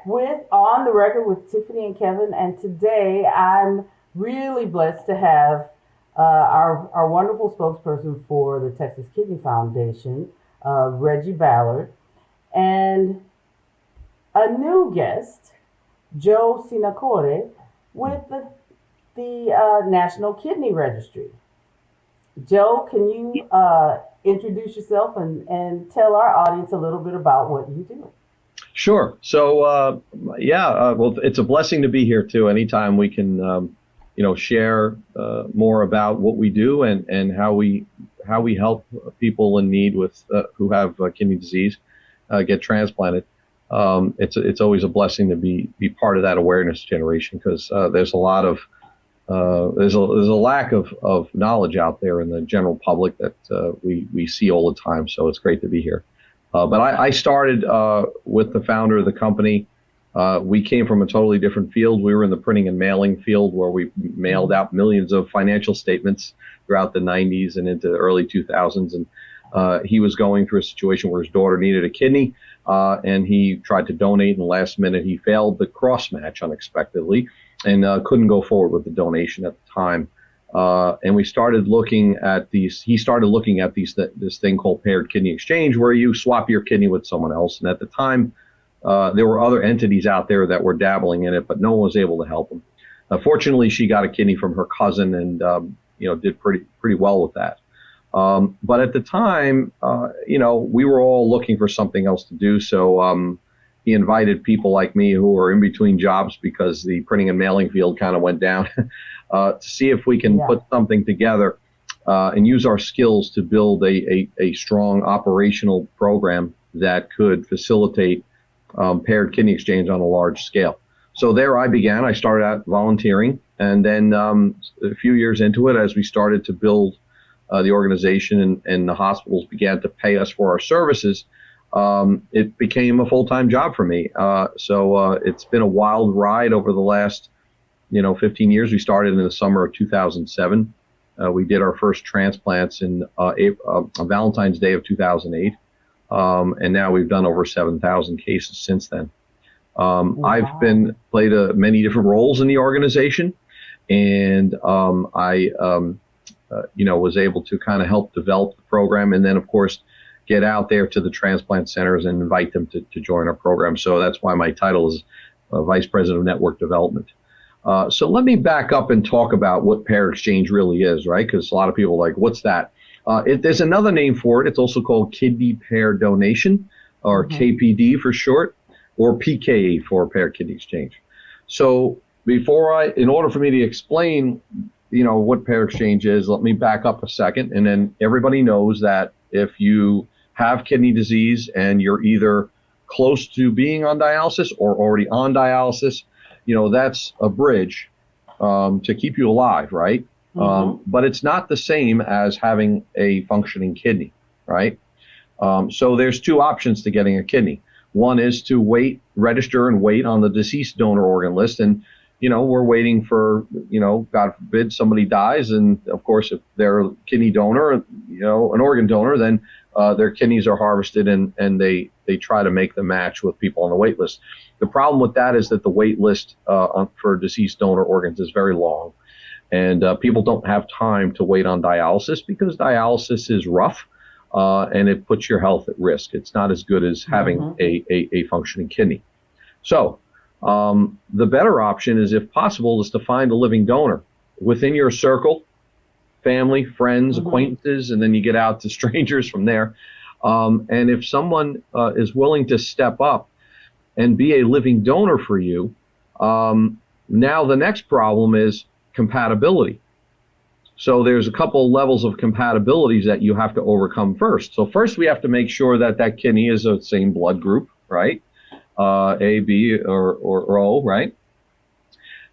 with On the Record with Tiffany and Kevin, and today I'm really blessed to have our wonderful spokesperson for the Texas Kidney Foundation, Reggie Ballard, and a new guest, Joe Sinacore, with the National Kidney Registry. Joe, can you introduce yourself and tell our audience a little bit about what you do? Sure. So, well, it's a blessing to be here too. Anytime we can, share more about what we do and how we help people in need with who have kidney disease get transplanted. It's always a blessing to be part of that awareness generation, because there's a lot of there's a lack of knowledge out there in the general public that we see all the time. So it's great to be here. But I started with the founder of the company. We came from a totally different field. We were in the printing and mailing field, where we mailed out millions of financial statements throughout the 90s and into the early 2000s. And he was going through a situation where his daughter needed a kidney, and he tried to donate. In the last minute, he failed the cross match unexpectedly and couldn't go forward with the donation at the time. And we started looking at these. He started looking at this thing called paired kidney exchange, where you swap your kidney with someone else. And at the time, there were other entities out there that were dabbling in it, but no one was able to help him. Fortunately, she got a kidney from her cousin, and did pretty well with that. But at the time, we were all looking for something else to do. So he invited people like me who were in between jobs, because the printing and mailing field kind of went down, to see if we can put something together and use our skills to build a strong operational program that could facilitate paired kidney exchange on a large scale. So there I began. I started out volunteering, and then a few years into it, as we started to build the organization and the hospitals began to pay us for our services, it became a full-time job for me. So it's been a wild ride over the last 15 years. We started in the summer of 2007. We did our first transplants in Valentine's Day of 2008. And now we've done over 7,000 cases since then. Wow. I've played many different roles in the organization, and I was able to kind of help develop the program, and then of course get out there to the transplant centers and invite them to join our program. So that's why my title is Vice President of Network Development. So let me back up and talk about what pair exchange really is, right? Because a lot of people are like, what's that? There's another name for it. It's also called kidney pair donation, or KPD for short, or PKE for pair kidney exchange. So in order for me to explain, what pair exchange is, let me back up a second. And then everybody knows that if you have kidney disease and you're either close to being on dialysis or already on dialysis, that's a bridge to keep you alive, right? But it's not the same as having a functioning kidney, right? So there's two options to getting a kidney. One is to register and wait on the deceased donor organ list. And, we're waiting for, God forbid somebody dies. And of course, if they're a kidney donor, an organ donor, then their kidneys are harvested and they try to make the match with people on the wait list. The problem with that is that the wait list for deceased donor organs is very long. And people don't have time to wait on dialysis, because dialysis is rough and it puts your health at risk. It's not as good as having a functioning kidney. So the better option is, if possible, is to find a living donor within your circle, family, friends, acquaintances, and then you get out to strangers from there. And if someone is willing to step up and be a living donor for you, now the next problem is compatibility. So there's a couple levels of compatibilities that you have to overcome first. So first we have to make sure that kidney is the same blood group, right? A, B, or O, right?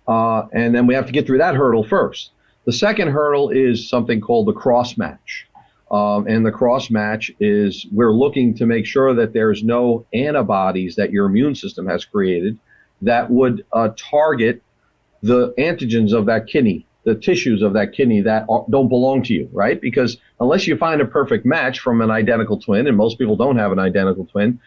And then we have to get through that hurdle first. The second hurdle is something called the cross match. And the cross match is, we're looking to make sure that there's no antibodies that your immune system has created that would target the antigens of that kidney, the tissues of that kidney that don't belong to you, right? Because unless you find a perfect match from an identical twin, and most people don't have an identical twin,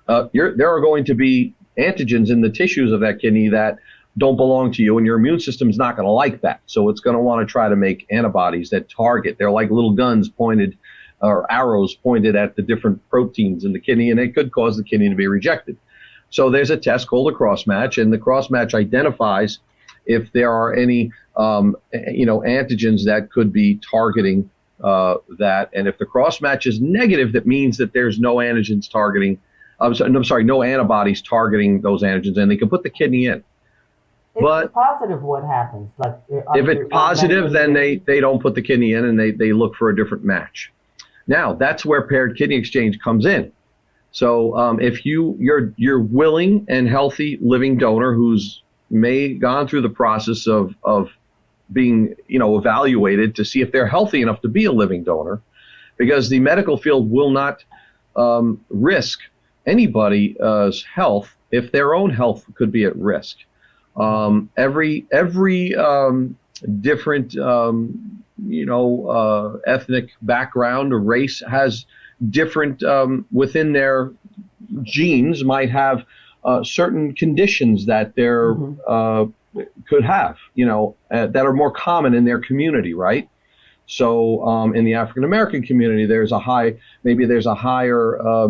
there are going to be antigens in the tissues of that kidney that don't belong to you, and your immune system is not going to like that. So it's going to want to try to make antibodies that target. They're like little guns pointed, or arrows pointed at the different proteins in the kidney, and it could cause the kidney to be rejected. So there's a test called a cross-match, and the cross-match identifies if there are any antigens that could be targeting that. And if the cross-match is negative, that means that there's no antigens targeting, no antibodies targeting those antigens, and they can put the kidney in. If it's positive, what happens? Like, if it's positive, then they don't put the kidney in, and they look for a different match. Now, that's where paired kidney exchange comes in. So if you're willing and healthy living donor who's gone through the process of being evaluated to see if they're healthy enough to be a living donor, because the medical field will not risk anybody's health if their own health could be at risk. Every different ethnic background or race has different within their genes might have certain conditions that they're could have that are more common in their community, right? So in the African American community, there's a higher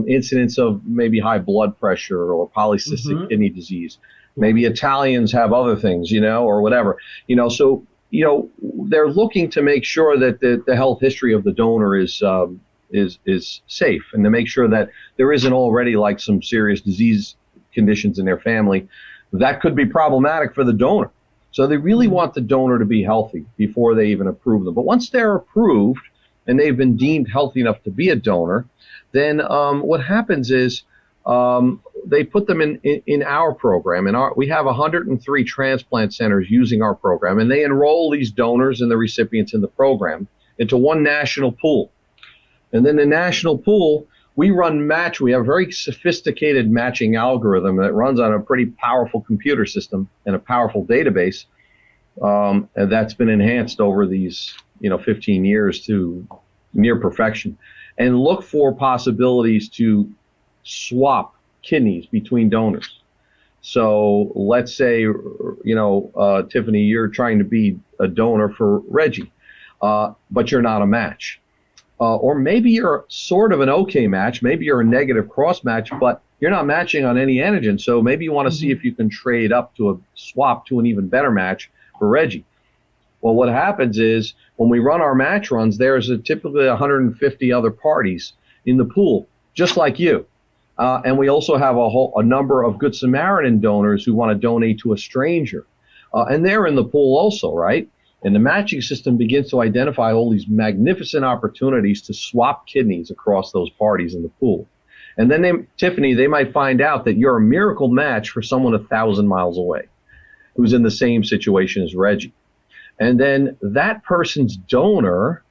incidence of maybe high blood pressure or polycystic kidney disease. Maybe Italians have other things, or whatever, So they're looking to make sure that the health history of the donor is safe, and to make sure that there isn't already like some serious disease conditions in their family that could be problematic for the donor. So they really want the donor to be healthy before they even approve them. But once they're approved and they've been deemed healthy enough to be a donor, then what happens is they put them in our program. And we have 103 transplant centers using our program, and they enroll these donors and the recipients in the program into one national pool. And then the national pool, we have a very sophisticated matching algorithm that runs on a pretty powerful computer system and a powerful database, and that's been enhanced over these 15 years to near perfection, and look for possibilities to swap kidneys between donors. So let's say, Tiffany, you're trying to be a donor for Reggie, but you're not a match. Or maybe you're sort of an okay match, maybe you're a negative cross match, but you're not matching on any antigen. So maybe you want to see if you can trade up to a swap to an even better match for Reggie. Well, what happens is when we run our match runs, there's typically 150 other parties in the pool, just like you. And we also have a number of Good Samaritan donors who want to donate to a stranger. And they're in the pool also, right? And the matching system begins to identify all these magnificent opportunities to swap kidneys across those parties in the pool. And then, Tiffany, they might find out that you're a miracle match for someone 1,000 miles away who's in the same situation as Reggie. And then that person's donor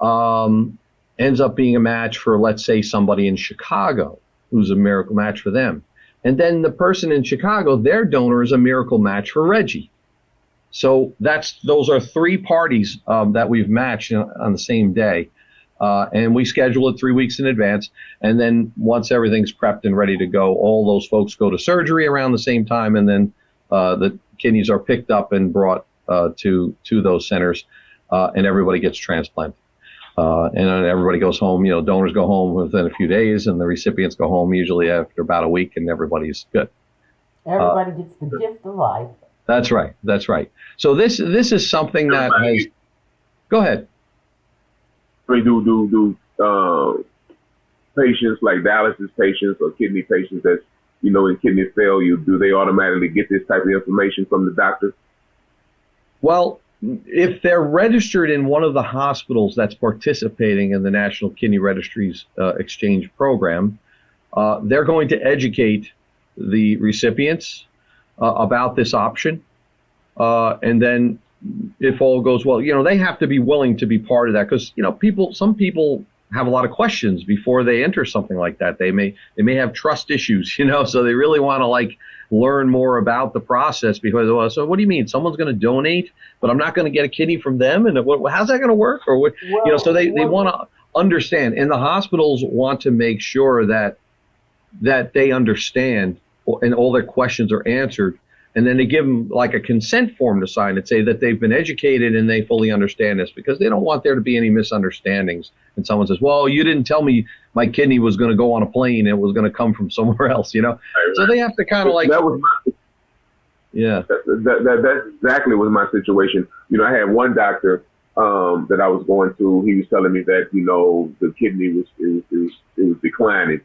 ends up being a match for, let's say, somebody in Chicago who's a miracle match for them. And then the person in Chicago, their donor is a miracle match for Reggie. So those are three parties that we've matched on the same day. And we schedule it 3 weeks in advance. And then once everything's prepped and ready to go, all those folks go to surgery around the same time. And then the kidneys are picked up and brought to those centers, and everybody gets transplanted. And then everybody goes home. Donors go home within a few days, and the recipients go home usually after about a week, and everybody's good. Everybody gets the gift of life. That's right. That's right. So this is something that has. Go ahead. Do patients like dialysis patients or kidney patients that's in kidney failure, do they automatically get this type of information from the doctor? Well, if they're registered in one of the hospitals that's participating in the National Kidney Registry's exchange program, they're going to educate the recipients about this option. And then if all goes well, they have to be willing to be part of that, because, some people have a lot of questions before they enter something like that. They may have trust issues, so they really want to learn more about the process, because, so what do you mean? Someone's going to donate, but I'm not going to get a kidney from them? And how's that going to work? Or what, so they want to understand, and the hospitals want to make sure that they understand and all their questions are answered. And then they give them like a consent form to sign that say that they've been educated and they fully understand this, because they don't want there to be any misunderstandings. And someone says, well, you didn't tell me my kidney was going to go on a plane and it was going to come from somewhere else, you know? Right. So they have to kind of like, that was my, yeah, that exactly was my situation. You know, I had one doctor that I was going to. He was telling me that, you know, the kidney was declining,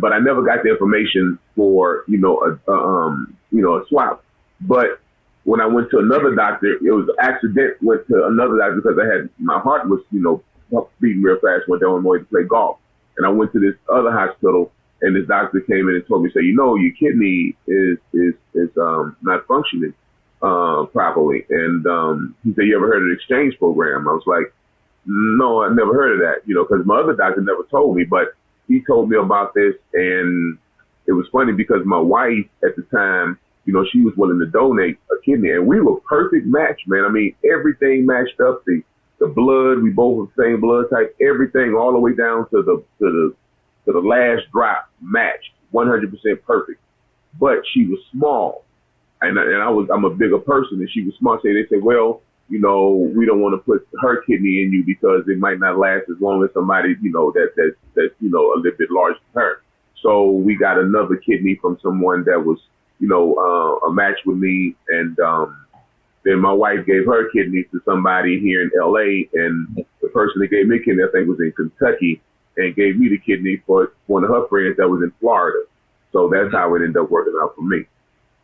but I never got the information for, you know, a swap. But when I went to another doctor, it was an accident. Went to another doctor because my heart was, you know, beating real fast. Went to Illinois to play golf, and I went to this other hospital, and this doctor came in and told me, say, you know, your kidney is not functioning properly. And he said, you ever heard of the exchange program? I was like, no, I never heard of that, you know, because my other doctor never told me, but he told me about this. And it was funny because my wife at the time, you know, she was willing to donate a kidney, and we were perfect match, man. I mean, everything matched up, the blood, we both were the same blood type, everything all the way down to the last drop matched, 100% perfect. But she was small, and I'm a bigger person, and she was small. So they said, well, you know, we don't want to put her kidney in you because it might not last as long as somebody, you know, that's you know, a little bit larger than her. So we got another kidney from someone that was, you know, a match with me, and then my wife gave her kidney to somebody here in LA, and the person that gave me a kidney, I think, was in Kentucky, and gave me the kidney for one of her friends that was in Florida. So that's how it ended up working out for me.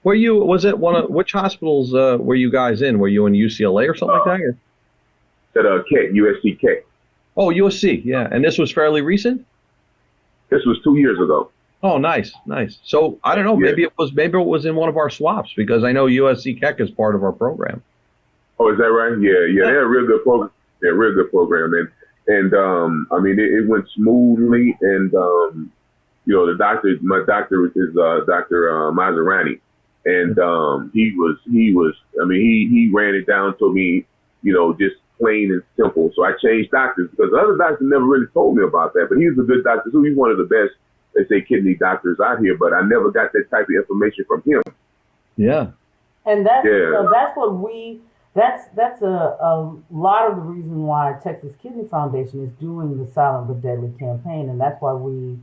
Which hospitals were you guys in? Were you in UCLA or something like that? At Keck, USC Keck. Oh, USC, yeah. And this was fairly recent? This was 2 years ago. Oh, nice. So I don't know, maybe it was in one of our swaps, because I know USC Keck is part of our program. Oh, is that right? Yeah. They're a real good program. They're a real good program, and I mean, it went smoothly, and you know, my doctor is Dr. Maserani, and he was. I mean, he ran it down to me, you know, just plain and simple. So I changed doctors because the other doctor never really told me about that, but he was a good doctor too. He's one of the best, they say, kidney doctors out here, but I never got that type of information from him. Yeah. And that's, you know, that's a lot of the reason why Texas Kidney Foundation is doing the Silent but Deadly campaign. And that's why we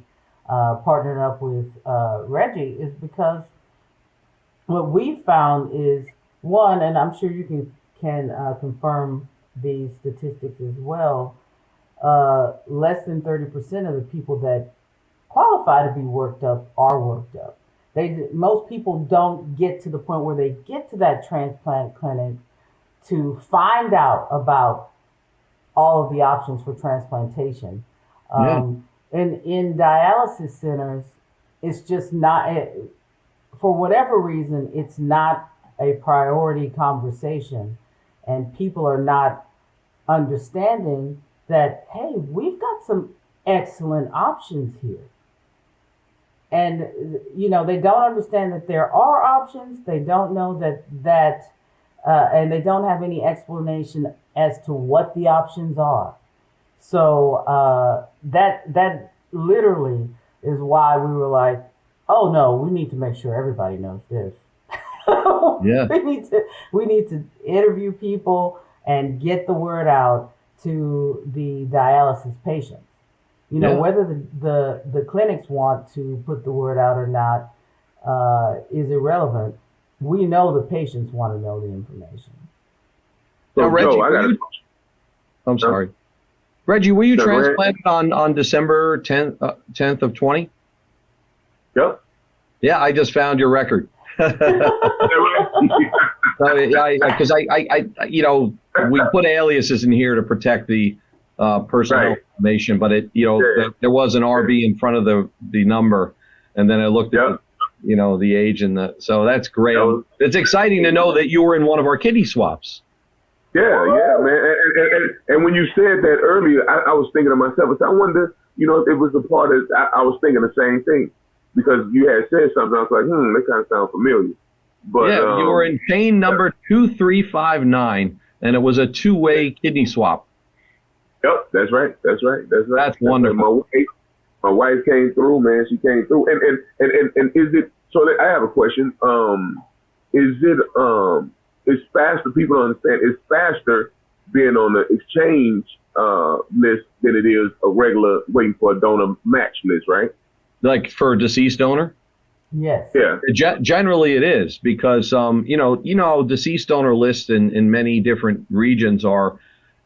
partnered up with Reggie, is because what we've found is, one, and I'm sure you can confirm these statistics as well, less than 30% of the people that qualify to be worked up are worked up. Most people don't get to the point where they get to that transplant clinic to find out about all of the options for transplantation. And in dialysis centers, it's just not, for whatever reason, it's not a priority conversation, and people are not understanding that, hey, we've got some excellent options here. And, you know, they don't understand that there are options. They don't know that and they don't have any explanation as to what the options are. So that literally is why we were like, oh no, we need to make sure everybody knows this. Yeah. We need to interview people and get the word out to the dialysis patients. You know, whether the clinics want to put the word out or not is irrelevant. We know the patients want to know the information. So, now, Reggie, Joe, I'm sorry. Reggie, were you transplanted on December 10th of 20? Yep. Yeah, I just found your record. Because you know, we put aliases in here to protect the personal information, but there was an RB in front of the number, and then I looked at the age so that's great. It's exciting to know that you were in one of our kidney swaps. Yeah, man. And when you said that earlier, I was thinking to myself, I wonder, if it was a part of, I was thinking the same thing, because you had said something. I was like, that kind of sounds familiar. But you were in chain number 2359, and it was a two-way kidney swap. Yep, that's right. That's wonderful. My wife came through, man. She came through, and is So I have a question. Is it it's faster? People don't understand. It's faster being on the exchange list than it is a regular waiting for a donor match list, right? Like for a deceased donor? Yes. Yeah. Generally, it is because deceased donor lists in many different regions are,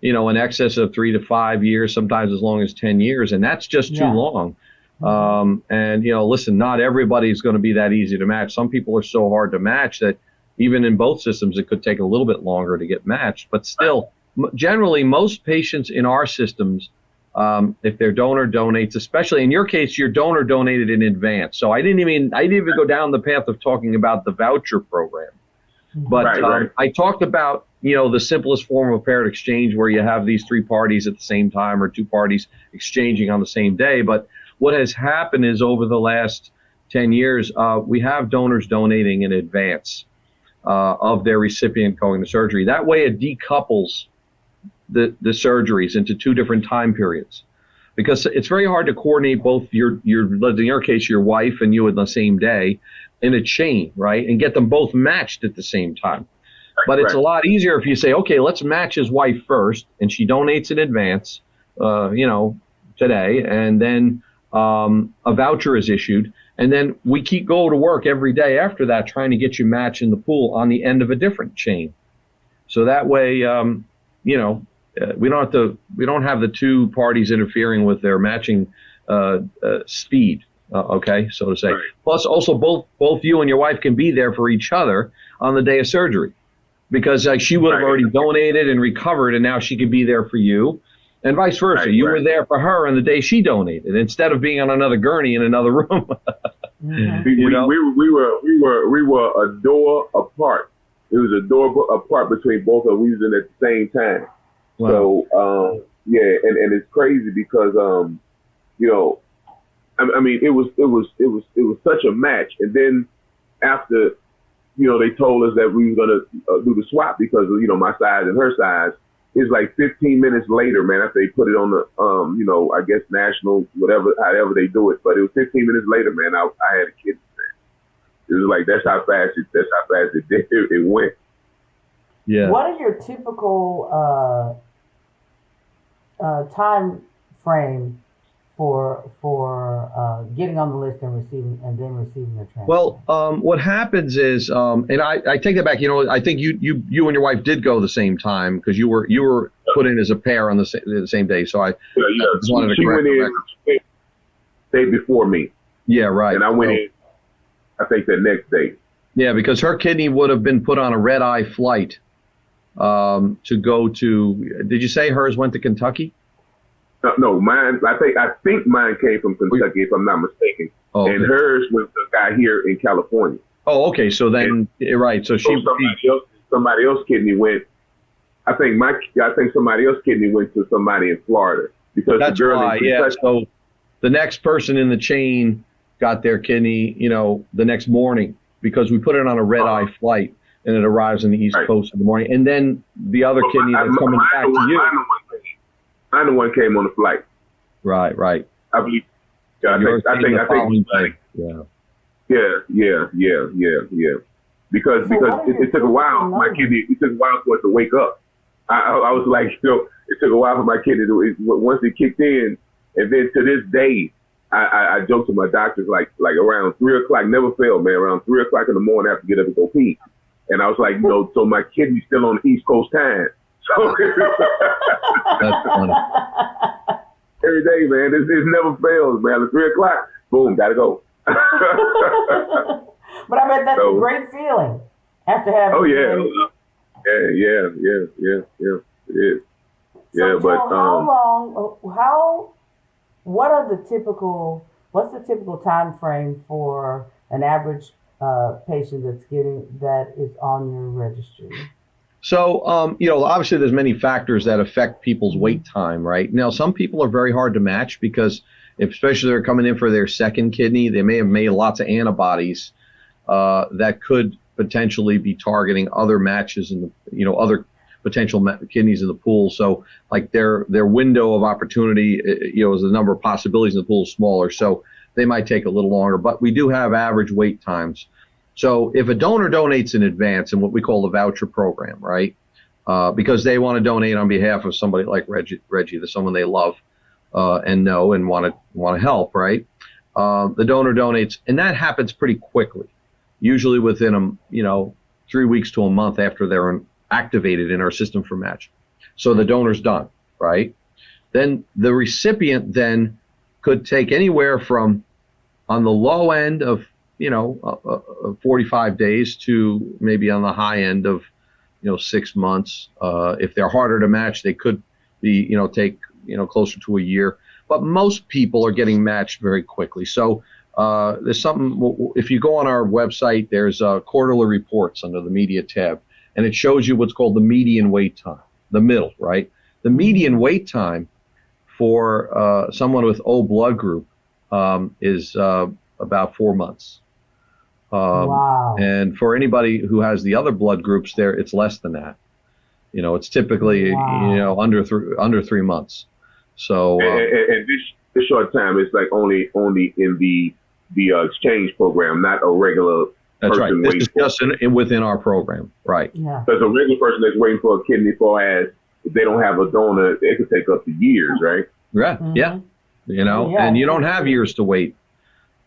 in excess of 3 to 5 years, sometimes as long as 10 years, and that's just too long. And listen, not everybody's going to be that easy to match. Some people are so hard to match that even in both systems, it could take a little bit longer to get matched. But still, generally, most patients in our systems, if their donor donates, especially in your case, your donor donated in advance. So I didn't even go down the path of talking about the voucher program. But I talked about, the simplest form of paired exchange where you have these 3 parties at the same time or 2 parties exchanging on the same day. But what has happened is over the last 10 years, we have donors donating in advance of their recipient going to surgery. That way it decouples the surgeries into 2 different time periods, because it's very hard to coordinate both in your case, your wife and you in the same day in a chain, right? And get them both matched at the same time. But it's a lot easier if you say, okay, let's match his wife first, and she donates in advance, today, and then a voucher is issued, and then we go to work every day after that trying to get you matched in the pool on the end of a different chain. So that way, we don't have the 2 parties interfering with their matching speed, so to say. Right. Plus, also both you and your wife can be there for each other on the day of surgery, because she would have already donated and recovered, and now she could be there for you, and vice versa. You were there for her on the day she donated, instead of being on another gurney in another room. We were a door apart. It was a door apart between both of us. We was in at the same time. Wow. So and it's crazy because it was such a match. And then after they told us that we were gonna do the swap because of my size and her size. It's like 15 minutes later, man, after they put it on the I guess national however they do it. But it was 15 minutes later, man. I had a kid. It was like that's how fast it went. Yeah. What are your typical time frame for getting on the list and receiving the transfer? Well, what happens is, and I take that back. I think you and your wife did go the same time because you were put in as a pair on the same day. So I just wanted to correct the day before me. Yeah, right. And I went in, I think, the next day. Yeah, because her kidney would have been put on a red-eye flight to go to. Did you say hers went to Kentucky? No, mine. I think mine came from Kentucky, if I'm not mistaken. Oh, okay. And hers was the guy here in California. Oh, okay. So then, right. So somebody else kidney went. I think somebody else kidney went to somebody in Florida because that's the girl why. Yeah. So the next person in the chain got their kidney, the next morning because we put it on a red-eye flight and it arrives on the East Coast in the morning, and then the other kidney that's coming back to you. I'm the one came on the flight. Right. I believe. Yeah, I think. Yeah. Because it took a while. My kidney. It took a while for it to wake up. I was like, it took a while for my kidney to. Once it kicked in, and then to this day, I joked to my doctors like around 3 o'clock. Never failed, man. Around 3 o'clock in the morning, I have to get up and go pee. And I was like, so my kidney's still on the East Coast time. So that's funny. Every day, man. It never fails, man. At 3 o'clock, boom, gotta go. But I bet that's a great feeling after having. Oh yeah. Yeah. It is. So what's the typical time frame for an average patient that is on your registry? So, obviously there's many factors that affect people's wait time, right? Now, some people are very hard to match because especially they're coming in for their second kidney, they may have made lots of antibodies that could potentially be targeting other matches in the, other potential kidneys in the pool. So like their window of opportunity, as the number of possibilities in the pool is smaller. So they might take a little longer, but we do have average wait times. So if a donor donates in advance in what we call the voucher program, right? Because they want to donate on behalf of somebody like Reggie, there's someone they love and know and want to help, right? The donor donates, and that happens pretty quickly, usually within 3 weeks to a month after they're activated in our system for match. So the donor's done, right? Then the recipient then could take anywhere from, on the low end of 45 days to maybe on the high end of 6 months. If they're harder to match, they could be take closer to a year. But most people are getting matched very quickly. So there's something. If you go on our website, there's quarterly reports under the media tab, and it shows you what's called the median wait time, the middle, right? The median wait time for someone with O blood group is about 4 months. Wow. And for anybody who has the other blood groups there, it's less than that. It's typically, under 3 months. So, and this short time, it's like only in the exchange program, not a regular that's right. person This waiting is just within our program. Right. Yeah. Because a regular person that's waiting for a kidney, as if they don't have a donor, it could take up to years, right? Yeah. Mm-hmm. Yeah. And you don't have years to wait.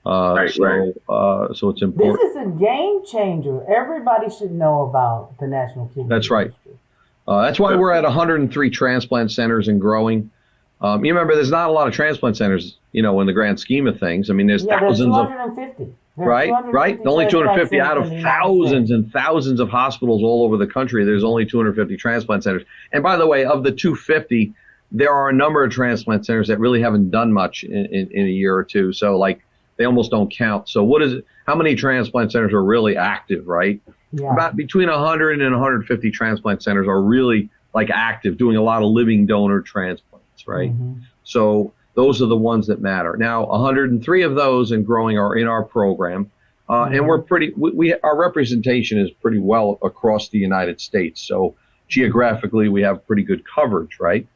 Right. So it's important. This is a game changer. Everybody should know about the National Kidney That's right. Registry. That's why we're at 103 transplant centers and growing. You remember, there's not a lot of transplant centers, in the grand scheme of things. I mean, there's thousands there's 250. right. Only 250 out of thousands and thousands of hospitals all over the country. There's only 250 transplant centers. And by the way, of the 250, there are a number of transplant centers that really haven't done much in a year or two. So like, they almost don't count. So what is it? How many transplant centers are really active, right? Yeah. About between 100 and 150 transplant centers are really like active, doing a lot of living donor transplants, right? Mm-hmm. So those are the ones that matter. Now, 103 of those and growing are in our program, and we're our representation is pretty well across the United States. So geographically, we have pretty good coverage, right?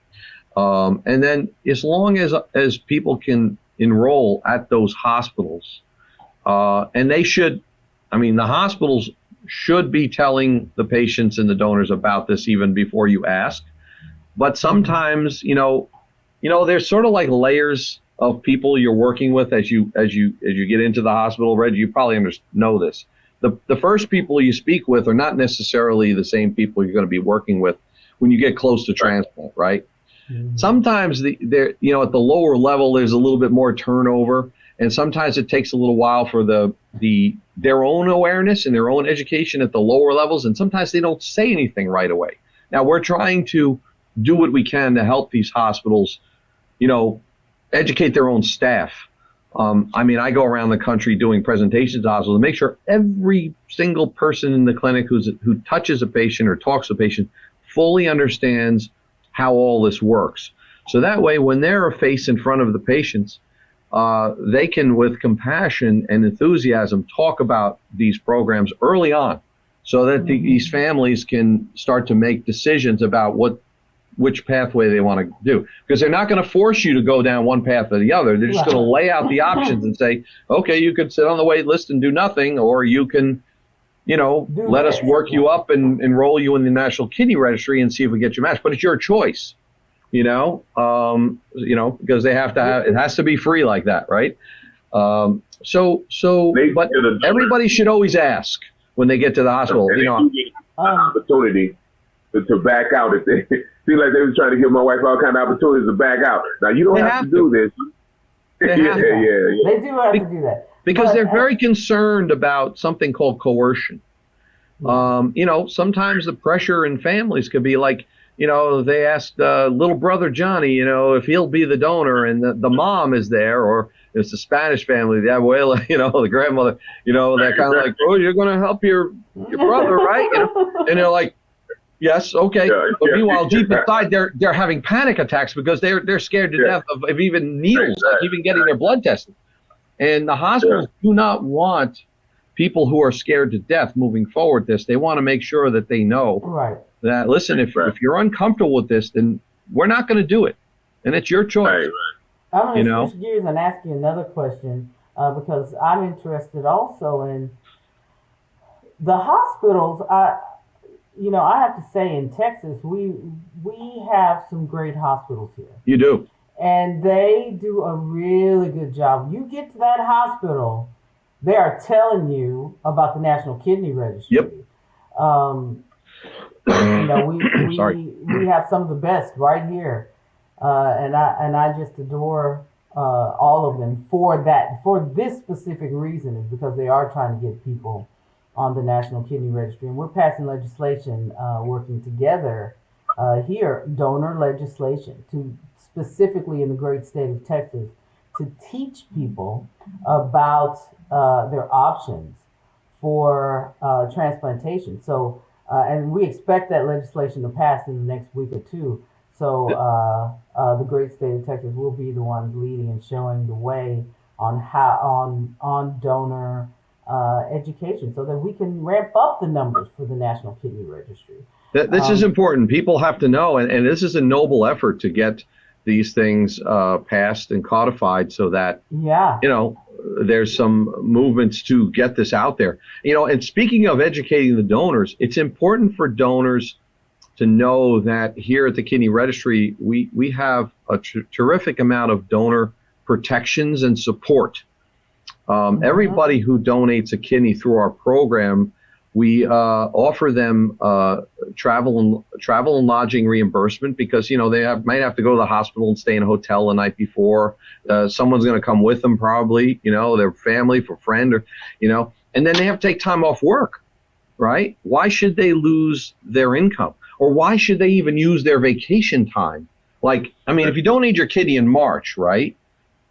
And then as long as people can enroll at those hospitals, and they should, the hospitals should be telling the patients and the donors about this even before you ask. But sometimes, there's sort of like layers of people you're working with as you get into the hospital. Reggie, you probably know this. The first people you speak with are not necessarily the same people you're going to be working with when you get close to transplant, right? Mm-hmm. Sometimes at the lower level there's a little bit more turnover, and sometimes it takes a little while for their own awareness and their own education at the lower levels, and sometimes they don't say anything right away. Now we're trying to do what we can to help these hospitals, educate their own staff. I go around the country doing presentations to hospitals to make sure every single person in the clinic who touches a patient or talks to a patient fully understands how all this works. So that way, when they're a face in front of the patients, they can, with compassion and enthusiasm, talk about these programs early on, so that these families can start to make decisions about which pathway they want to do. Because they're not going to force you to go down one path or the other. They're just going to lay out the options and say, okay, you could sit on the wait list and do nothing, or you can, let us work you up and enroll you in the National Kidney Registry and see if we get you matched. But it's your choice, because they have to have, it has to be free like that, right? But everybody should always ask when they get to the hospital. Opportunity to back out if they seem like they were trying to give my wife all kind of opportunities to back out. Now you don't have to do this. They do have to do that. Because they're very concerned about something called coercion. Sometimes the pressure in families could be like, they asked little brother Johnny, if he'll be the donor, and the mom is there, or it's the Spanish family, the abuela, the grandmother, they're kind of like, oh, you're going to help your brother, right? And they're like, yes, okay. But meanwhile, deep inside, they're having panic attacks because they're scared to death of even needles, like even getting their blood tested. And the hospitals do not want people who are scared to death moving forward this. They want to make sure that they know that, listen, if you're uncomfortable with this, then we're not going to do it. And it's your choice. I'm going to switch gears and ask you another question. because I'm interested also in the hospitals. I have to say, in Texas, we have some great hospitals here, You do. and they do a really good job. You get to that hospital, they are telling you about the National Kidney Yep. Registry. Um, we Sorry. we have some of the best right here, and I just adore all of them for this specific reason is because they are trying to get people on the National Kidney Registry, and we're passing legislation, working together here, donor legislation to specifically in the great state of Texas to teach people about their options for transplantation. So, and we expect that legislation to pass in the next week or two. So, the great state of Texas will be the ones leading and showing the way on how on donor education, so that we can ramp up the numbers for the National Kidney Registry. This is important. People have to know, and this is a noble effort to get these things passed and codified so that, Yeah. there's some movements to get this out there. And speaking of educating the donors, it's important for donors to know that here at the Kidney Registry, we have a terrific amount of donor protections and support. Everybody who donates a kidney through our program, we offer them travel and lodging reimbursement because they might have to go to the hospital and stay in a hotel the night before. Someone's going to come with them, probably, their family, for friend, or and then they have to take time off work, right? Why should they lose their income, or why should they even use their vacation time? Like, I mean, if you donate your kidney in March, right?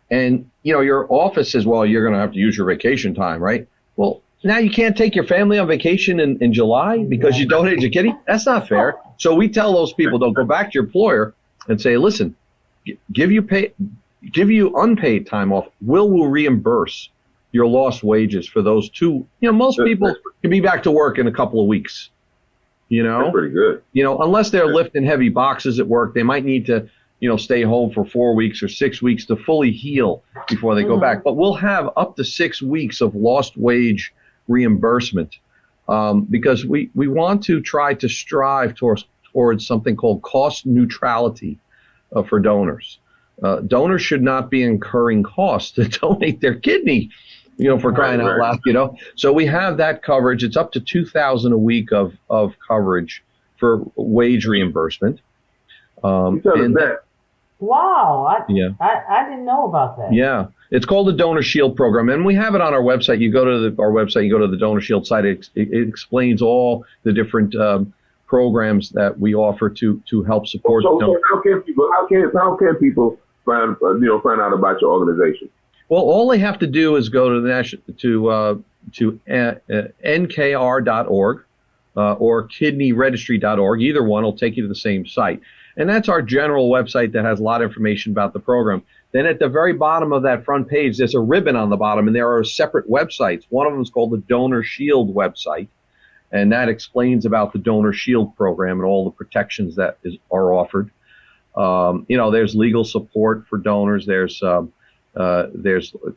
And, your office says, well, you're going to have to use your vacation time, right? Well, now you can't take your family on vacation in July because you donated your kidney? That's not fair. So we tell those people, don't go back to your employer and say, listen, give you unpaid time off. We'll reimburse your lost wages for those two. Most people can be back to work in a couple of weeks. That's pretty good. Unless they're lifting heavy boxes at work, they might need to stay home for 4 weeks or 6 weeks to fully heal before they go back. But we'll have up to 6 weeks of lost wage reimbursement because we want to try to strive towards something called cost neutrality for donors. Donors should not be incurring costs to donate their kidney, for crying out loud, So we have that coverage. It's up to $2,000 a week of coverage for wage reimbursement. You tell us that. Wow, I didn't know about that. Yeah, it's called the Donor Shield program, and we have it on our website. You go to our website, you go to the Donor Shield site. It explains all the different programs that we offer to help support. So how can people find out about your organization? Well, all they have to do is go to the nkr.org or kidneyregistry.org. Either one will take you to the same site. And that's our general website that has a lot of information about the program. Then at the very bottom of that front page, there's a ribbon on the bottom, and there are separate websites. One of them is called the Donor Shield website, and that explains about the Donor Shield program and all the protections that are offered. There's legal support for donors. There's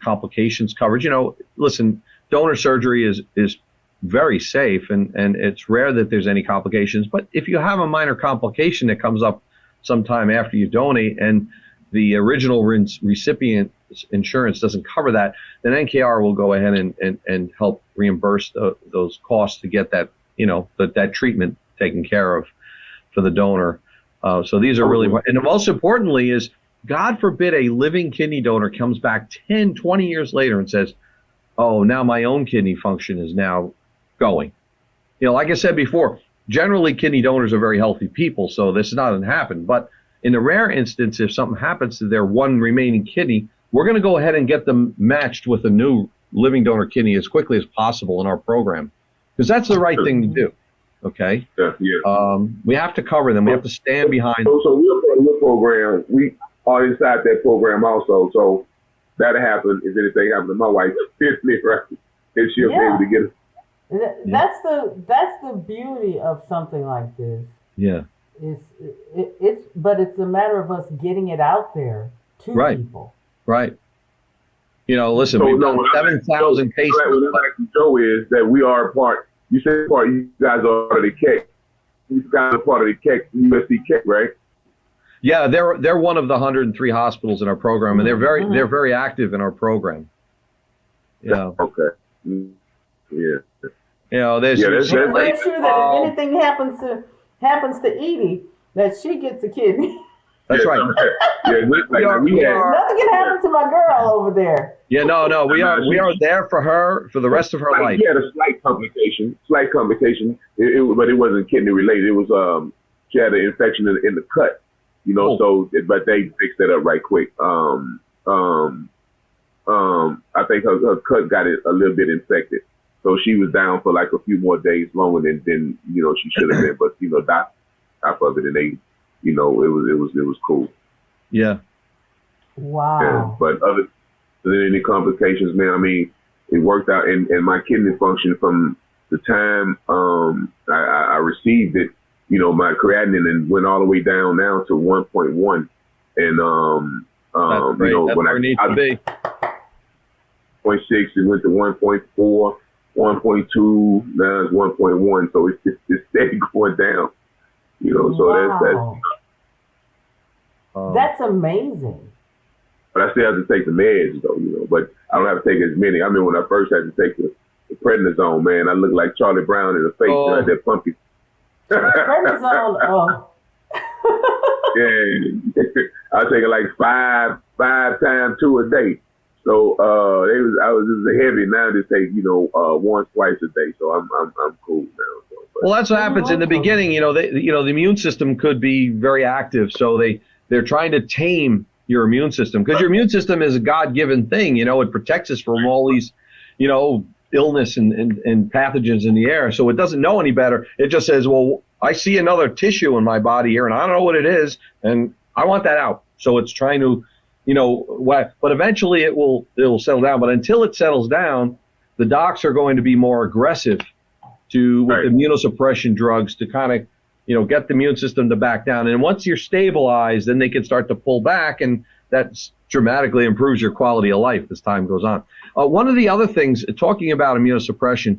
complications coverage. Listen, donor surgery is very safe, and it's rare that there's any complications. But if you have a minor complication that comes up sometime after you donate and the original recipient insurance doesn't cover that, then NKR will go ahead and help reimburse those costs to get that that treatment taken care of for the donor. So these are really, and most importantly is, God forbid a living kidney donor comes back 10, 20 years later and says, oh, now my own kidney function is now going. Like I said before, generally kidney donors are very healthy people, so this doesn't happen. But in the rare instance, if something happens to their one remaining kidney, we're going to go ahead and get them matched with a new living donor kidney as quickly as possible in our program, because that's the right thing to do. Okay. Yeah. We have to cover them. We have to stand behind. So we're part of your program. We are inside that program also. So that'll happen if anything happens to my wife, Tiffany, right? And she'll be able to get it. That's the beauty of something like this. Yeah. But it's a matter of us getting it out there to people. Right. Listen, So we've no, done what I'm 7,000 cases. What I'm asking Joe is that we are a part. You said part. You guys are part of the KEC. You guys are part of the KEC, USC KEC, right? Yeah, they're one of the 103 hospitals in our program, and they're very active in our program. Okay. Yeah. There's that's make sure that if anything happens to Edie, that she gets a kidney. That's right. Nothing can happen to my girl over there. Yeah, no, we are there for her for the rest of her life. She had a slight complication, but it wasn't kidney related. It was she had an infection in the cut, So but they fixed that up right quick. I think her cut got it a little bit infected, so she was down for like a few more days longer than she should have been. But top of it, and they, it was cool. Yeah. Wow. Yeah, but other than any complications, man, I mean, it worked out, and my kidney function from the time I received it, my creatinine and went all the way down now to 1.1, and that's great. That's when where it needs to be. 0.6, it went to 1.4, 1.2, now it's 1.1, so it's steady going down. So wow. that's that's amazing. But I still have to take the meds though, but I don't have to take as many. I mean, when I first had to take the prednisone, man, I looked like Charlie Brown in the face. I had that pumpy. Prednisone, Yeah, I take it like five times, 2 a day. So I was heavy. Now they take once, twice a day. So I'm cool now. So, well, that's what happens in the beginning. The immune system could be very active, so they're trying to tame your immune system, because your immune system is a God-given thing. It protects us from all these, illness and pathogens in the air. So it doesn't know any better. It just says, well, I see another tissue in my body here, and I don't know what it is, and I want that out. So it's trying to, but eventually it'll settle down. But until it settles down, the docs are going to be more aggressive with immunosuppression drugs to kind of, get the immune system to back down. And once you're stabilized, then they can start to pull back, and that dramatically improves your quality of life as time goes on. One of the other things, talking about immunosuppression,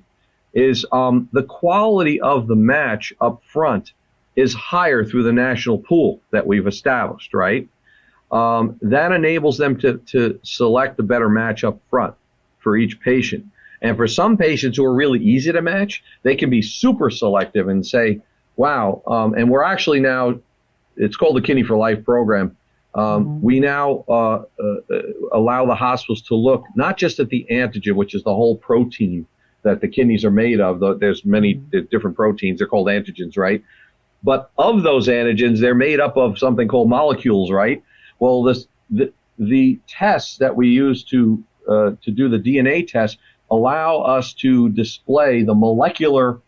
is the quality of the match up front is higher through the national pool that we've established, right? That enables them to select a better match up front for each patient. And for some patients who are really easy to match, they can be super selective and say, wow, and we're actually now, it's called the Kidney for Life program. We now allow the hospitals to look not just at the antigen, which is the whole protein that the kidneys are made of. There's many different proteins. They're called antigens, right? But of those antigens, they're made up of something called molecules, right? Well, the tests that we use to do the DNA test allow us to display the molecular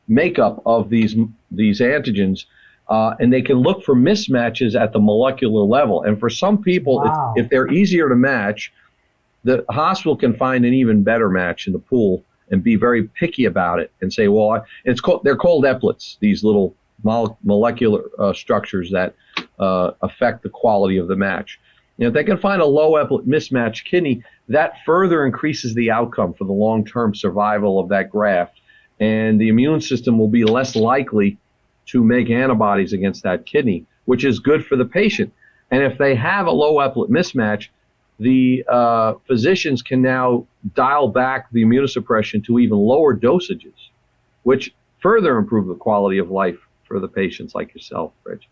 makeup of these antigens, and they can look for mismatches at the molecular level. And for some people, wow. if they're easier to match, the hospital can find an even better match in the pool and be very picky about it and say, well, they're called eplets, these little molecular structures that affect the quality of the match. If they can find a low eplet mismatched kidney, that further increases the outcome for the long-term survival of that graft, and the immune system will be less likely to make antibodies against that kidney, which is good for the patient. And if they have a low eplet mismatch, the physicians can now dial back the immunosuppression to even lower dosages, which further improve the quality of life for the patients like yourself, Rich.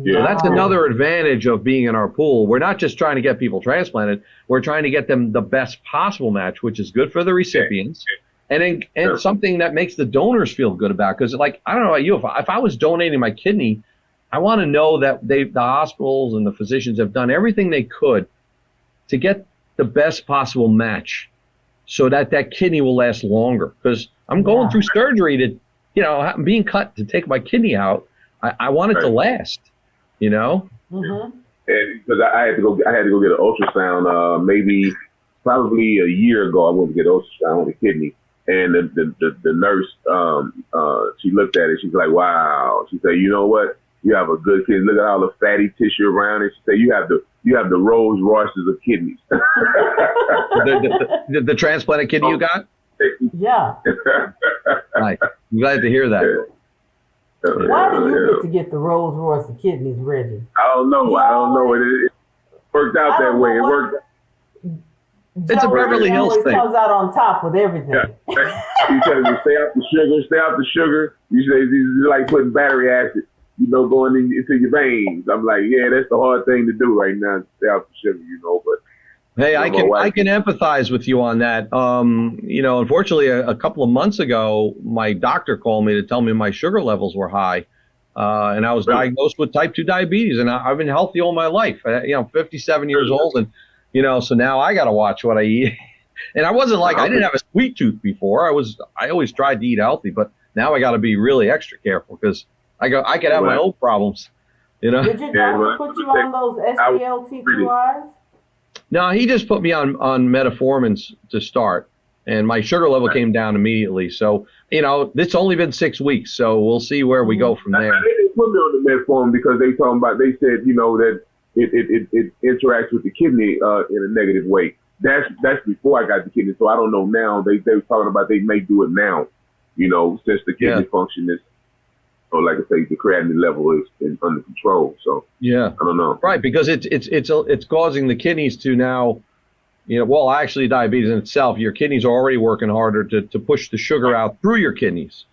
Yeah. So that's another advantage of being in our pool. We're not just trying to get people transplanted. We're trying to get them the best possible match, which is good for the recipients, and something that makes the donors feel good about. Because, like, I don't know about you, if I was donating my kidney, I want to know that the hospitals and the physicians have done everything they could to get the best possible match so that kidney will last longer. Because I'm going through surgery to, I'm being cut to take my kidney out. I want it to last, Mm-hmm. And because I had to go get an ultrasound, probably a year ago. I went to get an ultrasound on the kidney, and the nurse, she looked at it. She's like, "Wow." She said, "You know what? You have a good kidney. Look at all the fatty tissue around it." She said, "You have you have the Rolls Royces of kidneys. The transplanted kidney you got? Yeah. Nice. I'm glad to hear that. Why do you get the Rolls Royce of kidneys, Reggie? I don't know. It worked out that way. It worked. It's a Beverly Hills thing. Comes out on top with everything. Yeah. You tell me stay off the sugar. Stay off the sugar. You say it's like putting battery acid, going into your veins. I'm like, yeah, that's the hard thing to do right now. Stay off the sugar, but. Hey, I can empathize with you on that. Unfortunately, a couple of months ago, my doctor called me to tell me my sugar levels were high, and I was diagnosed with type 2 diabetes. And I've been healthy all my life. 57 years old, and so now I got to watch what I eat. And I wasn't I didn't have a sweet tooth before. I always tried to eat healthy, but now I got to be really extra careful because I could have my own problems. Did your doctor put you on those SGLT2Is? No, he just put me on metformin to start, and my sugar level came down immediately. So, it's only been 6 weeks, so we'll see where we go from there. They didn't put me on the metformin because they said, that it interacts with the kidney in a negative way. That's before I got the kidney, so I don't know now. They were talking about they may do it now, since the kidney function is, like I say, the creatinine level is under control. So I don't know. Right, because it's causing the kidneys to now, actually diabetes in itself, your kidneys are already working harder to push the sugar out through your kidneys.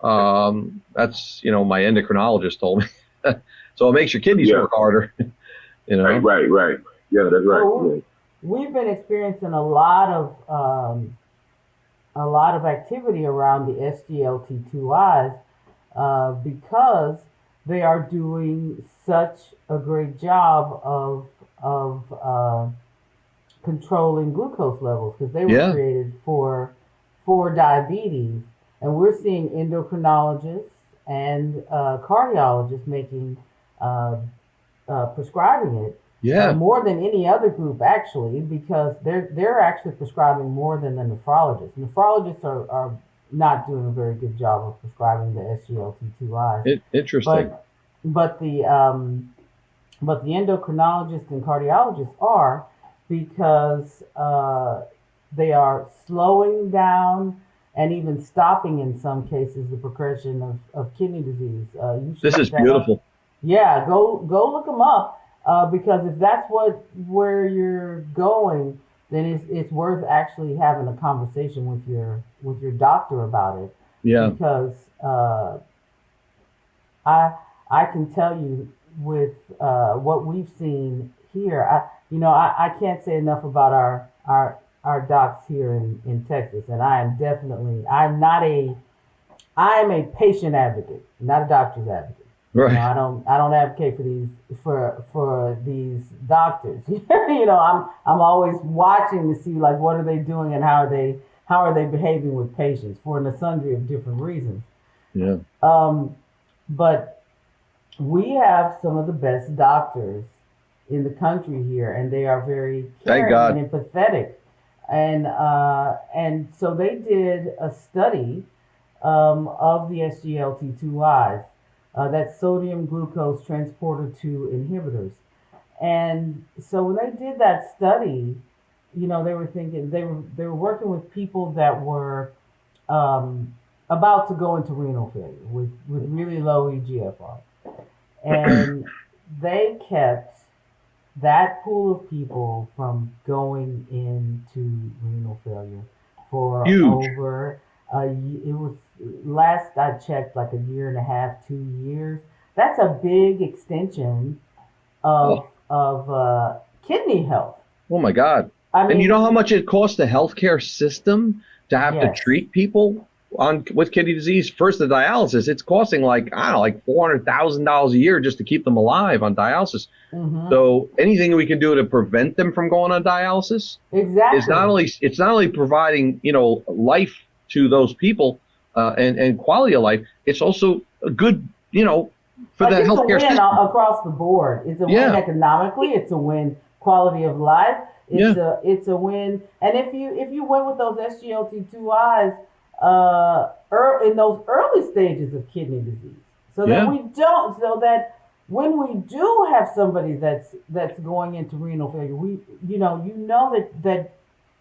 That's my endocrinologist told me. So it makes your kidneys work harder. Right. Yeah, that's right. Well, we've been experiencing a lot of activity around the SGLT2Is. Because they are doing such a great job of controlling glucose levels, because they were created for diabetes, and we're seeing endocrinologists and cardiologists making prescribing it more than any other group, actually, because they're actually prescribing more than the nephrologists. Nephrologists are not doing a very good job of prescribing the SGLT2Is. Interesting. But the endocrinologists and cardiologists are, because they are slowing down and even stopping in some cases the progression of kidney disease. This is beautiful. Yeah, go look them up, because if that's where you're going, then it's worth actually having a conversation with your doctor about it. Yeah. Because I can tell you with what we've seen here, I can't say enough about our docs here in Texas, and I am a patient advocate, not a doctor's advocate. Right. I don't advocate for these doctors. I'm always watching to see what are they doing and how are they behaving with patients for a sundry of different reasons. Yeah. But we have some of the best doctors in the country here, and they are very caring and empathetic. And so they did a study of the SGLT2Is. That's sodium glucose transporter 2 inhibitors. And so when they did that study, they were thinking they were working with people that were about to go into renal failure with really low EGFR. And they kept that pool of people from going into renal failure for over it was, last I checked, a year and a half, 2 years. That's a big extension of kidney health. Oh my God! And you know how much it costs the healthcare system to have to treat people with kidney disease? First, the dialysis, it's costing $400,000 a year just to keep them alive on dialysis. Mm-hmm. So anything we can do to prevent them from going on dialysis, is it's not only providing life to those people and quality of life, it's also a good for the healthcare system across the board. It's a win economically. It's a win quality of life. It's a win. And if you went with those SGLT2Is in those early stages of kidney disease, so that when we do have somebody that's going into renal failure, we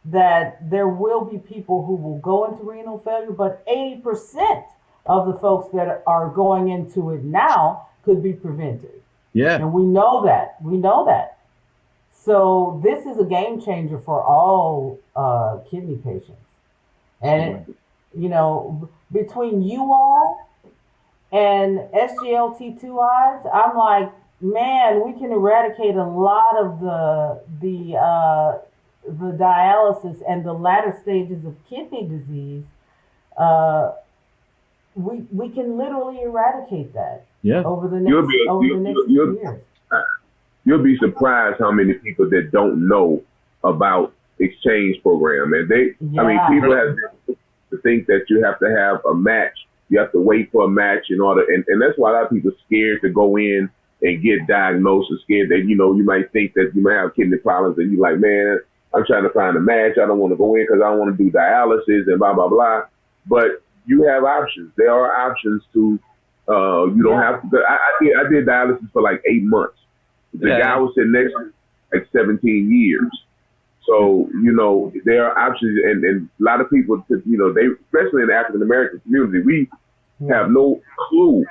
that there will be people who will go into renal failure, but 80% of the folks that are going into it now could be prevented. Yeah. And we know that. We know that. So this is a game changer for all kidney patients. And, between you all and SGLT2Is, I'm like, man, we can eradicate a lot of the dialysis and the latter stages of kidney disease. We can literally eradicate that over the next few years. You'll be surprised how many people that don't know about exchange program, and people have to think that you have to have a match. You have to wait for a match in order, and that's why a lot of people are scared to go in and get diagnosed, or scared that you might think that you might have kidney problems, and you're like, man, I'm trying to find a match. I don't want to go in because I don't want to do dialysis and blah blah blah. But you have options. There are options to. You don't have to. I did dialysis for like 8 months. The guy was sitting next to me like 17 years. So, there are options, and a lot of people, they, especially in the African American community, we have no clue.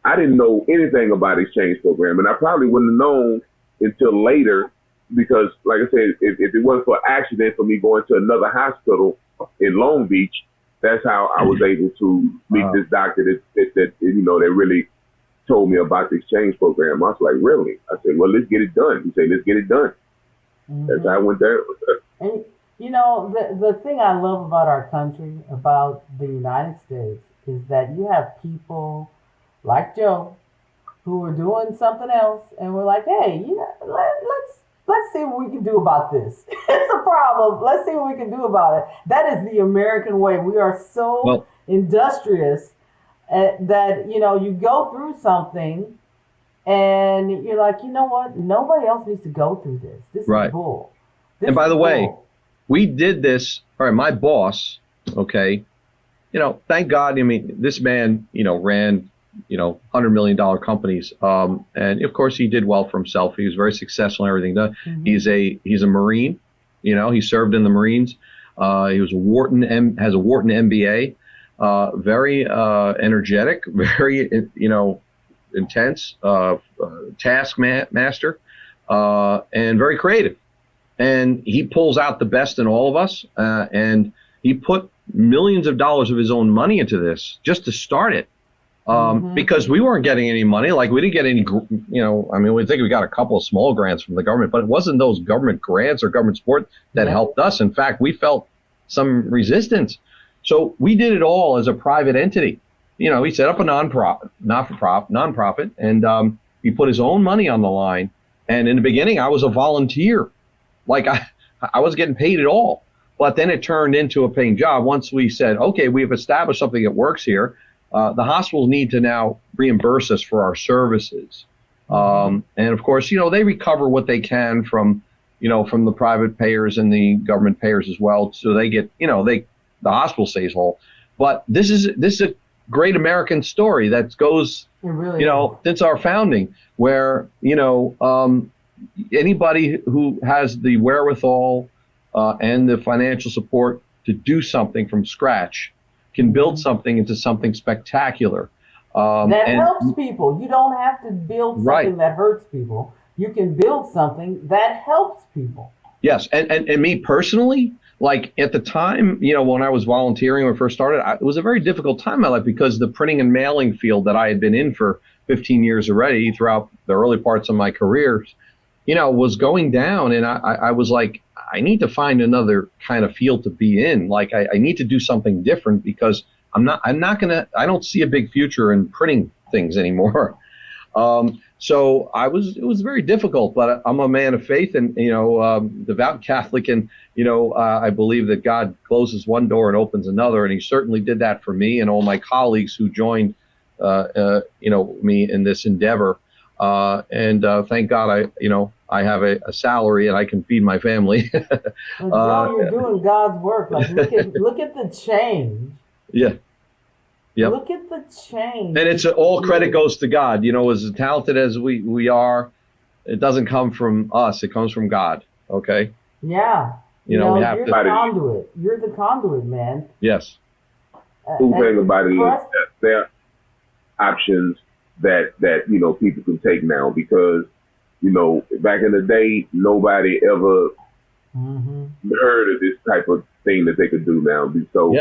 I didn't know anything about exchange program, and I probably wouldn't have known until later, because, like I said, if it wasn't for an accident for me going to another hospital in Long Beach, that's how I was able to meet this doctor that really told me about the exchange program. I was like, really? I said, well, let's get it done. He said, let's get it done. Mm-hmm. That's how I went there. And, the thing I love about our country, about the United States, is that you have people like Joe who are doing something else, and we're like, hey, let's see what we can do about this. It's a problem. Let's see what we can do about it. That is the American way. We are so industrious that you go through something and you're like, you know what? Nobody else needs to go through this. This is bull. And by the way, we did this. All right, my boss. Okay, thank God. I mean, this man, ran, $100 million companies, and of course he did well for himself. He was very successful in everything done. Mm-hmm. He's a Marine. He served in the Marines. He was has a Wharton MBA. Very energetic, very intense, task master, and very creative. And he pulls out the best in all of us. And he put millions of dollars of his own money into this just to start it. Because we weren't getting any money. Like, we didn't get any, we think we got a couple of small grants from the government, but it wasn't those government grants or government support that helped us. In fact, we felt some resistance. So we did it all as a private entity. He set up a nonprofit, and he put his own money on the line. And in the beginning, I was a volunteer. Like, I wasn't getting paid at all. But then it turned into a paying job. Once we said, okay, we've established something that works here. The hospitals need to now reimburse us for our services. And of course, they recover what they can from the private payers and the government payers as well. So they get, the hospital stays whole. But this is a great American story that goes, since our founding, where, anybody who has the wherewithal and the financial support to do something from scratch can build something into something spectacular. That helps people. You don't have to build something that hurts people. You can build something that helps people. Yes, and me personally, like at the time, when I was volunteering when I first started, it was a very difficult time in my life because the printing and mailing field that I had been in for 15 years already throughout the early parts of my career, was going down. And I was like, I need to find another kind of field to be in. Like, I need to do something different because I don't see a big future in printing things anymore. So it was very difficult, but I'm a man of faith and, devout Catholic. And, I believe that God closes one door and opens another. And he certainly did that for me and all my colleagues who joined, me in this endeavor. And thank God I have a salary and I can feed my family. Joe, you're doing God's work. Like, look at the change. Yeah. Yep. Look at the change. And it's all credit goes to God. You know, as talented as we are, it doesn't come from us. It comes from God. Okay. Yeah. You know, we have you're to. the conduit. You're the conduit, man. Yes. Cool thing about it is that there are options that people can take now, because back in the day nobody ever heard of this type of thing that they could do now. So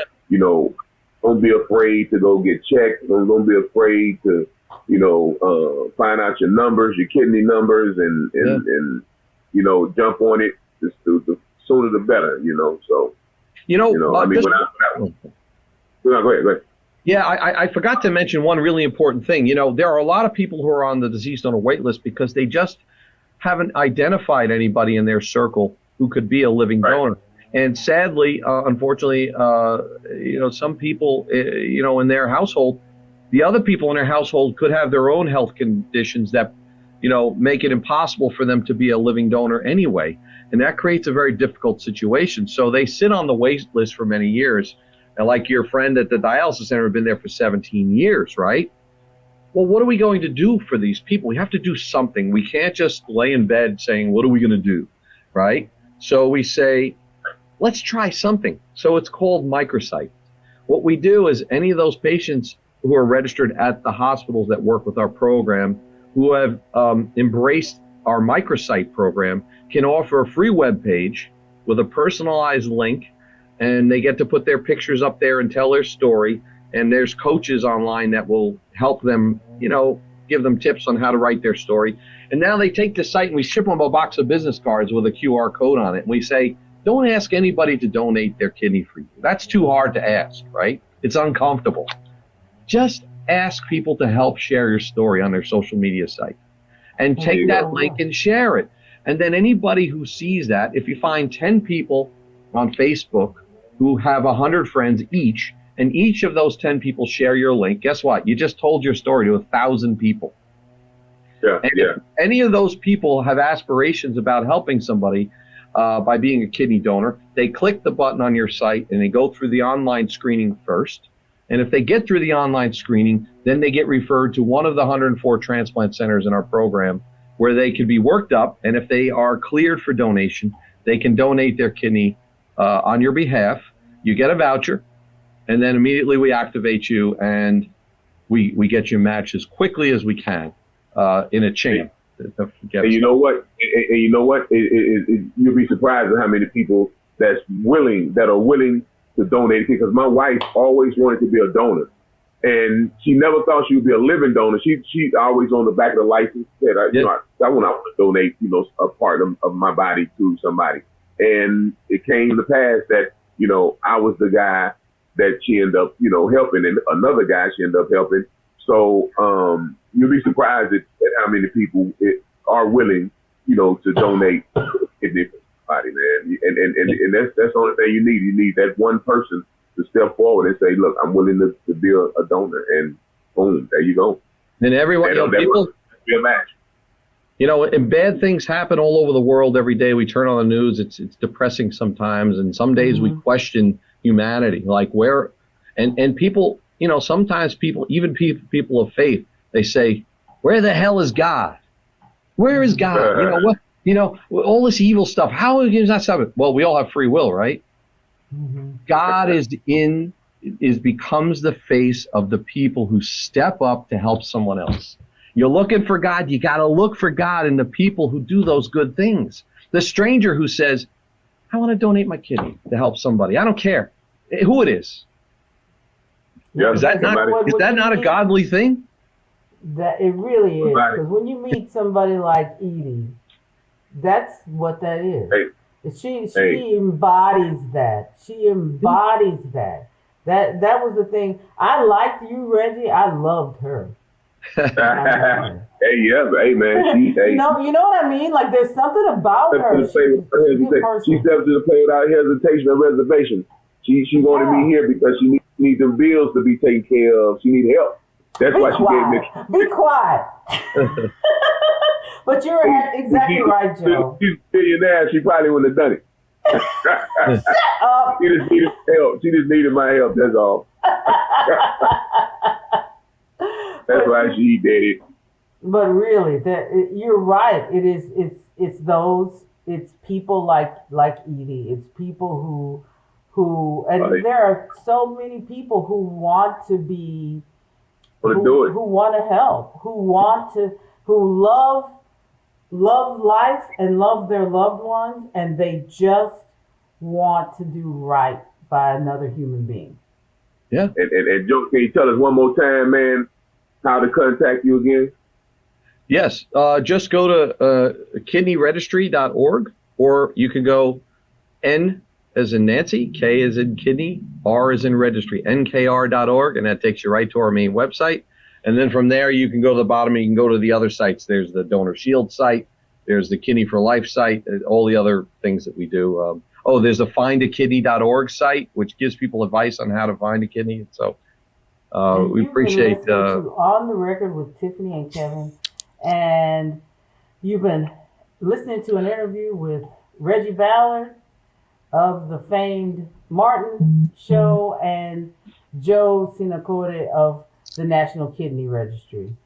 don't be afraid to go get checked. Don't be afraid to find out your numbers, your kidney numbers, and jump on it. Just the sooner the better. So I mean, go ahead. Yeah, I forgot to mention one really important thing. There are a lot of people who are on the deceased donor wait list because they just haven't identified anybody in their circle who could be a living donor. And sadly, unfortunately, some people, in their household, the other people in their household could have their own health conditions that, make it impossible for them to be a living donor anyway. And that creates a very difficult situation. So they sit on the wait list for many years. And like your friend at the dialysis center had been there for 17 years, right? Well, what are we going to do for these people? We have to do something. We can't just lay in bed saying, what are we going to do, right? So we say, let's try something. So it's called microsite. What we do is any of those patients who are registered at the hospitals that work with our program, who have embraced our microsite program, can offer a free web page with a personalized link, and they get to put their pictures up there and tell their story. And there's coaches online that will help them, give them tips on how to write their story. And now they take the site and we ship them a box of business cards with a QR code on it. And we say, don't ask anybody to donate their kidney for you. That's too hard to ask, right? It's uncomfortable. Just ask people to help share your story on their social media site. And take that link and share it. And then anybody who sees that, if you find 10 people on Facebook who have 100 friends each, and each of those 10 people share your link, guess what? You just told your story to 1,000 people. If any of those people have aspirations about helping somebody by being a kidney donor, they click the button on your site and they go through the online screening first. And if they get through the online screening, then they get referred to one of the 104 transplant centers in our program where they can be worked up. And if they are cleared for donation, they can donate their kidney on your behalf. You get a voucher, and then immediately we activate you and we get you matched as quickly as we can in a chain. And you know what? You'll be surprised at how many people that are willing to donate, because my wife always wanted to be a donor. And she never thought she would be a living donor. She always on the back of the license said, I want to donate, a part of my body to somebody. And it came to pass that, I was the guy that she ended up, helping, and another guy she ended up helping. So you'll be surprised at how many people are willing, to donate kidney for somebody, man. And that's the only thing you need. You need that one person to step forward and say, look, I'm willing to be a donor, and boom, there you go. And everyone, people be a match. And bad things happen all over the world every day. We turn on the news. It's depressing sometimes. And some days we question humanity, like where, and people, sometimes people, even people of faith, they say, where the hell is God? Where is God? All this evil stuff. How is that stop it? Well, we all have free will, right? God becomes the face of the people who step up to help someone else. You're looking for God, you got to look for God in the people who do those good things. The stranger who says, I want to donate my kidney to help somebody. I don't care who it is. Is that not a godly thing? That it really is. Because when you meet somebody like Edie, that's what that is. She embodies that. She embodies that. That was the thing. I liked you, Reggie. I loved her. Hey, man. You know what I mean? Like, there's something about her. She stepped to the plate without hesitation or reservation. She wanted me here because she needs the bills to be taken care of. She needs help. That's why she gave me. Be quiet. But you're exactly right, Joe. She's a billionaire. She probably wouldn't have done it. Shut up. She just needed help. She just needed my help. That's all. That's why she did it. But really, you're right. It's those. It's people like Edie. It's people and Right. there are so many people who want to be, Want to do it. who want to help, who love life and love their loved ones, and they just want to do right by another human being. Yeah. And Joe, can you tell us one more time, man, how to contact you again? Yes. Just go to kidneyregistry.org, or you can go N as in Nancy, K as in kidney, R as in registry, nkr.org, and that takes you right to our main website. And then from there, you can go to the bottom and you can go to the other sites. There's the Donor Shield site. There's the Kidney for Life site, and all the other things that we do. There's a findakidney.org site, which gives people advice on how to find a kidney. So we appreciate. You've been listening to On the Record with Tiffany and Kevin, and you've been listening to an interview with Reggie Ballard of the famed Martin Show and Joe Sinacore of the National Kidney Registry.